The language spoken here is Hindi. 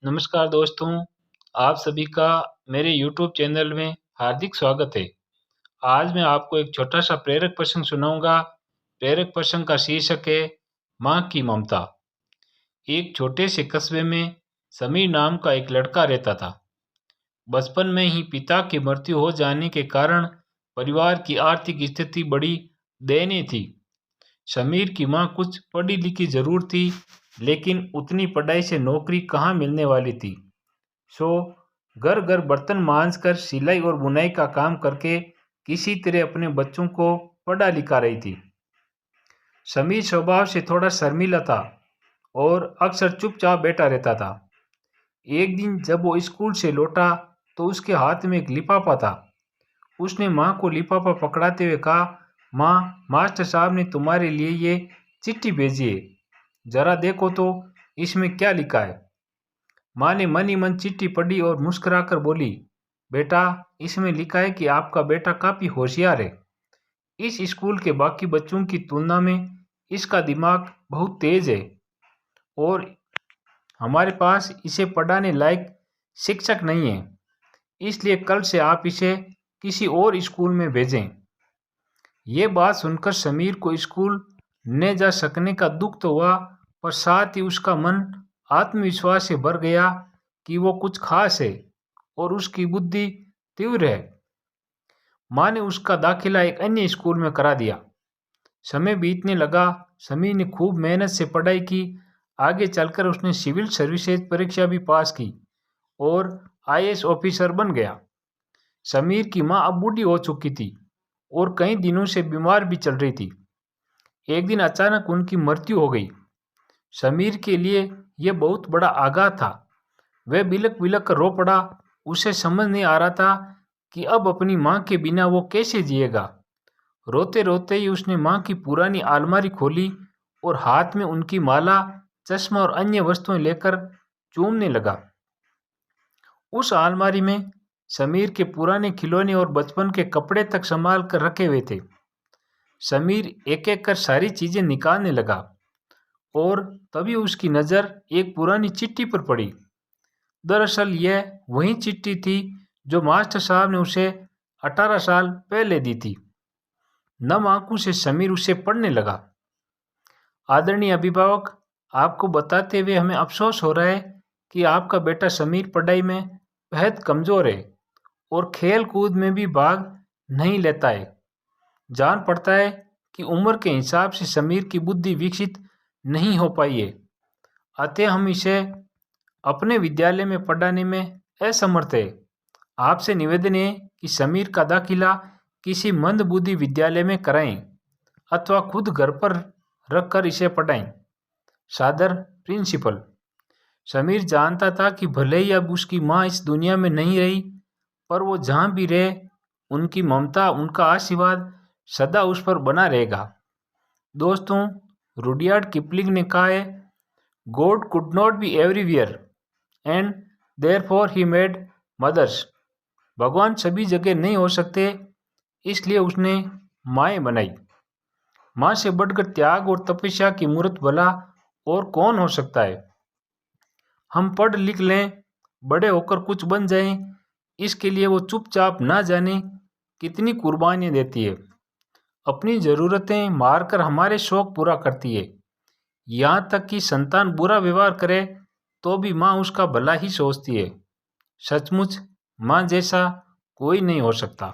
नमस्कार दोस्तों, आप सभी का मेरे YouTube चैनल में हार्दिक स्वागत है। आज मैं आपको एक छोटा-सा प्रेरक प्रसंग सुनाऊँगा। प्रेरक प्रसंग का शीर्षक है माँ की ममता। एक छोटे से कस्बे में समीर नाम का एक लड़का रहता था। बचपन में ही पिता की मृत्यु हो जाने के कारण परिवार की आर्थिक स्थिति बड़ी दयनीय थी। समीर की माँ कुछ पढ़ी-लिखी ज़रूर थी, लेकिन उतनी पढ़ाई से नौकरी कहाँ मिलने वाली थी। सो घर-घर बर्तन मांजकर सिलाई और बुनाई का काम करके किसी तरह अपने बच्चों को पढ़ा-लिखा रही थी। समीर स्वभाव से थोड़ा शर्मीला था और अक्सर चुपचाप बैठा रहता था। एक दिन जब वो स्कूल से लौटा तो उसके हाथ में एक लिफाफा था। उसने माँ को लिफाफा पकड़ाते हुए कहा, माँ, मास्टर साहब ने तुम्हारे लिए ये चिट्ठी भेजी है। जरा देखो तो इसमें क्या लिखा है। माँ ने मन ही मन चिट्ठी पढ़ी और मुस्कुराकर बोली, बेटा, इसमें लिखा है कि आपका बेटा काफ़ी होशियार है। इस स्कूल के बाकी बच्चों की तुलना में इसका दिमाग बहुत तेज है और हमारे पास इसे पढ़ाने लायक शिक्षक नहीं है, इसलिए कल से आप इसे किसी और स्कूल में भेजें। ये बात सुनकर समीर को स्कूल न जा सकने का दुख तो हुआ, पर साथ ही उसका मन आत्मविश्वास से भर गया कि वो कुछ खास है और उसकी बुद्धि तीव्र है। माँ ने उसका दाखिला एक अन्य स्कूल में करा दिया। समय बीतने लगा। समीर ने खूब मेहनत से पढ़ाई की। आगे चलकर उसने सिविल सर्विसेज परीक्षा भी पास की और आईएएस ऑफिसर बन गया। समीर की माँ अब बूढ़ी हो चुकी थी और कई दिनों से बीमार भी चल रही थी। एक दिन अचानक उनकी मृत्यु हो गई। समीर के लिए यह बहुत बड़ा आघात था। वह बिलक बिलक कर रो पड़ा। उसे समझ नहीं आ रहा था कि अब अपनी माँ के बिना वो कैसे जिएगा। रोते रोते ही उसने माँ की पुरानी अलमारी खोली और हाथ में उनकी माला, चश्मा और अन्य वस्तुएं लेकर चूमने लगा। उस अलमारी में समीर के पुराने खिलौने और बचपन के कपड़े तक संभाल कर रखे हुए थे। समीर एक एक कर सारी चीजें निकालने लगा और तभी उसकी नज़र एक पुरानी चिट्ठी पर पड़ी। दरअसल यह वही चिट्ठी थी जो मास्टर साहब ने उसे 18 साल पहले दी थी। नम आंखों से समीर उसे पढ़ने लगा। आदरणीय अभिभावक, आपको बताते हुए हमें अफसोस हो रहा है कि आपका बेटा समीर पढ़ाई में बेहद कमज़ोर है और खेल कूद में भी भाग नहीं लेता है। जान पड़ता है कि उम्र के हिसाब से समीर की बुद्धि विकसित नहीं हो पाई है, अतः हम इसे अपने विद्यालय में पढ़ाने में असमर्थ है। आपसे निवेदन है कि समीर का दाखिला किसी मंदबुद्धि विद्यालय में कराएं अथवा खुद घर पर रखकर इसे पढ़ाएं। सादर, प्रिंसिपल। समीर जानता था कि भले ही अब उसकी माँ इस दुनिया में नहीं रही, पर वो जहाँ भी रहे उनकी ममता, उनका आशीर्वाद सदा उस पर बना रहेगा। दोस्तों, रुडयार्ड किपलिंग ने कहा है, God could not be everywhere and therefore he made mothers. भगवान सभी जगह नहीं हो सकते, इसलिए उसने माएँ बनाई। माँ से बढ़कर त्याग और तपस्या की मूर्त भला और कौन हो सकता है। हम पढ़ लिख लें, बड़े होकर कुछ बन जाएं, इसके लिए वो चुपचाप ना जाने कितनी कुर्बानियाँ देती है। अपनी ज़रूरतें मारकर हमारे शौक़ पूरा करती है। यहाँ तक कि संतान बुरा व्यवहार करे तो भी माँ उसका भला ही सोचती है। सचमुच माँ जैसा कोई नहीं हो सकता।